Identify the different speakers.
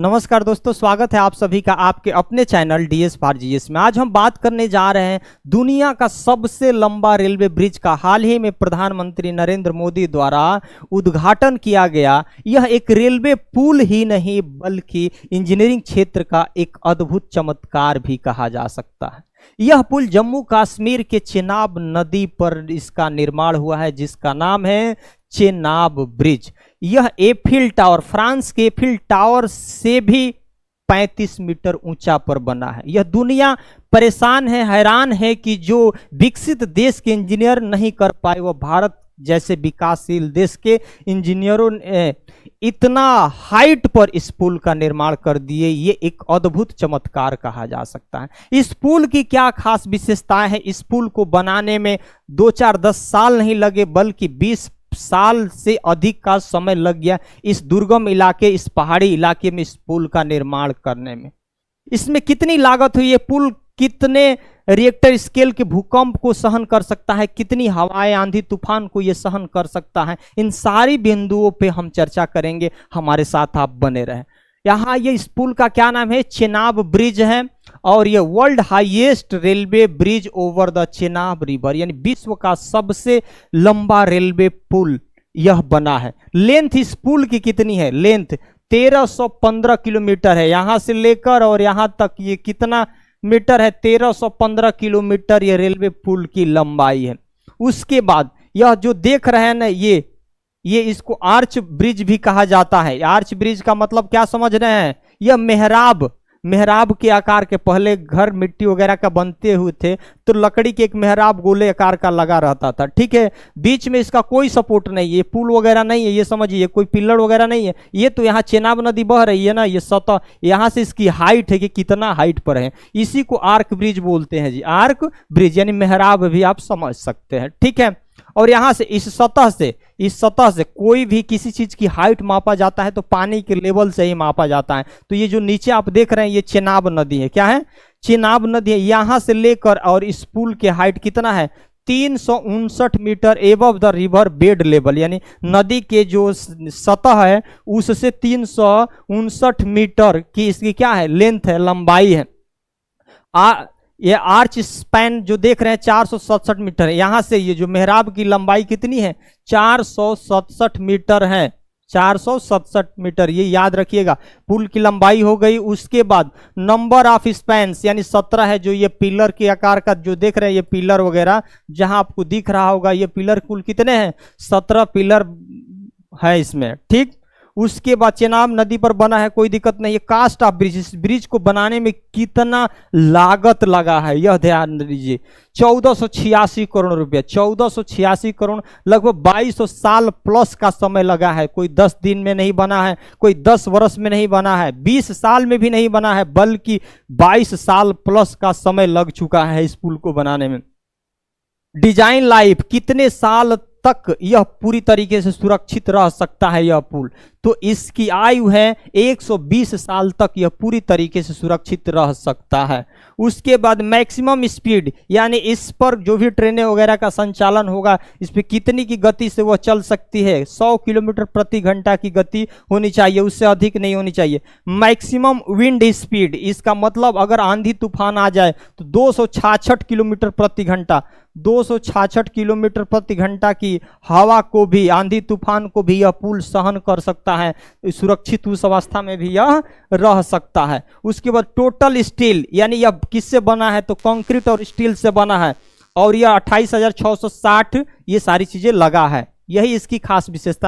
Speaker 1: नमस्कार दोस्तों, स्वागत है आप सभी का आपके अपने चैनल डीएस फॉर जीएस में। आज हम बात करने जा रहे हैं दुनिया का सबसे लंबा रेलवे ब्रिज का। हाल ही में प्रधानमंत्री नरेंद्र मोदी द्वारा उद्घाटन किया गया यह एक रेलवे पुल ही नहीं बल्कि इंजीनियरिंग क्षेत्र का एक अद्भुत चमत्कार भी कहा जा सकता है। यह पुल जम्मू कश्मीर के चेनाब नदी पर इसका निर्माण हुआ है, जिसका नाम है चेनाब ब्रिज। यह एफिल टावर, फ्रांस के एफिल टावर से भी 35 मीटर ऊंचा पर बना है। यह दुनिया परेशान है, हैरान है कि जो विकसित देश के इंजीनियर नहीं कर पाए, वह भारत जैसे विकासशील देश के इंजीनियरों ने इतना हाइट पर इस पुल का निर्माण कर दिए। ये एक अद्भुत चमत्कार कहा जा सकता है। इस पुल की क्या खास विशेषताएं हैं? इस पुल को बनाने में 2-4-10 साल नहीं लगे, बल्कि 20 साल से अधिक का समय लग गया इस दुर्गम इलाके, इस पहाड़ी इलाके में इस पुल का निर्माण करने में। इसमें कितनी लागत हुई? ये पुल कितने रिएक्टर स्केल के भूकंप को सहन कर सकता है, कितनी हवाएं, आंधी तूफान को ये सहन कर सकता है, इन सारी बिंदुओं पे हम चर्चा करेंगे। हमारे साथ आप बने रहें। यहाँ ये इस पुल का क्या नाम है? चेनाब ब्रिज है, और ये world highest railway bridge over the Chenab river, यानी विश्व का सबसे लंबा रेलवे पुल यह बना है। लेंथ इस पुल की कितनी है? लेंथ 1315 किलोमीटर है। यहां से लेकर और यहां तक ये कितना मीटर है? 1315 किलोमीटर ये रेलवे पुल की लंबाई है। उसके बाद यह जो देख रहे हैं ना, ये इसको आर्च ब्रिज भी कहा जाता है। आर्च ब्रिज का मतलब क्या समझ रहे हैं? यह मेहराब के आकार के, पहले घर मिट्टी वगैरह का बनते हुए थे तो लकड़ी के एक मेहराब गोले आकार का लगा रहता था, ठीक है। बीच में इसका कोई सपोर्ट नहीं है, ये पुल वगैरह नहीं है, ये समझिए कोई पिलर वगैरह नहीं है। ये तो यहाँ चेनाब नदी बह रही है ना, ये सतह, यहाँ से इसकी हाइट है कि कितना हाइट पर है, इसी को आर्क ब्रिज बोलते हैं जी। आर्क ब्रिज यानी मेहराब भी आप समझ सकते हैं, ठीक है। और यहां से इस सतह से कोई भी किसी चीज की हाइट मापा जाता है तो पानी के लेवल से ही मापा जाता है। तो ये जो नीचे आप देख रहे हैं ये चेनाब नदी है। क्या है? चेनाब नदी है। यहां से लेकर और इस पुल की हाइट कितना है? 359 metre above the river bed level, यानी नदी के जो सतह है उससे 359 मीटर की इसकी क्या है? लेंथ है, लंबाई है। ये आर्च स्पैन जो देख रहे हैं 467 मीटर है। यहां से ये जो मेहराब की लंबाई कितनी है? 467 मीटर है। 467 मीटर, ये याद रखिएगा, पुल की लंबाई हो गई। उसके बाद नंबर ऑफ स्पैन्स यानी 17 है। जो ये पिलर के आकार का जो देख रहे हैं, ये पिलर वगैरह जहां आपको दिख रहा होगा, ये पिलर कुल कितने हैं? 17 पिलर है इसमें, ठीक। उसके बाद चेनाब नदी पर बना है, कोई दिक्कत नहीं है। कास्ट ऑफ ब्रिज, इस ब्रिज को बनाने में कितना लागत लगा है यह ध्यान दीजिए। 1486 करोड़ रुपया, 1486 करोड़, लगभग 2200 साल प्लस का समय लगा है। कोई 10 दिन में नहीं बना है, कोई 10 वर्ष में नहीं बना है, 20 साल में भी नहीं बना है, बल्कि 22 साल प्लस का समय लग चुका है इस पुल को बनाने में। डिजाइन लाइफ, कितने साल तक यह पूरी तरीके से सुरक्षित रह सकता है यह पुल? तो इसकी आयु है 120 साल तक यह पूरी तरीके से सुरक्षित रह सकता है। उसके बाद मैक्सिमम स्पीड, यानी इस पर जो भी ट्रेनें वगैरह का संचालन होगा, इस पर कितनी की गति से वह चल सकती है? 100 किलोमीटर प्रति घंटा की गति होनी चाहिए, उससे अधिक नहीं होनी चाहिए। मैक्सिमम विंड स्पीड, इसका मतलब अगर आंधी तूफान आ जाए तो 266 किलोमीटर प्रति घंटा, 266 किलोमीटर प्रति घंटा की हवा को भी, आंधी तूफान को भी यह पुल सहन कर सकता है। सुरक्षित उस अवस्था में भी यह रह सकता है। उसके बाद टोटल स्टील, यानी यह किससे बना है? तो कंक्रीट और स्टील से बना है, और यह 28,660 ये सारी चीजें लगा है। यही इसकी खास विशेषता।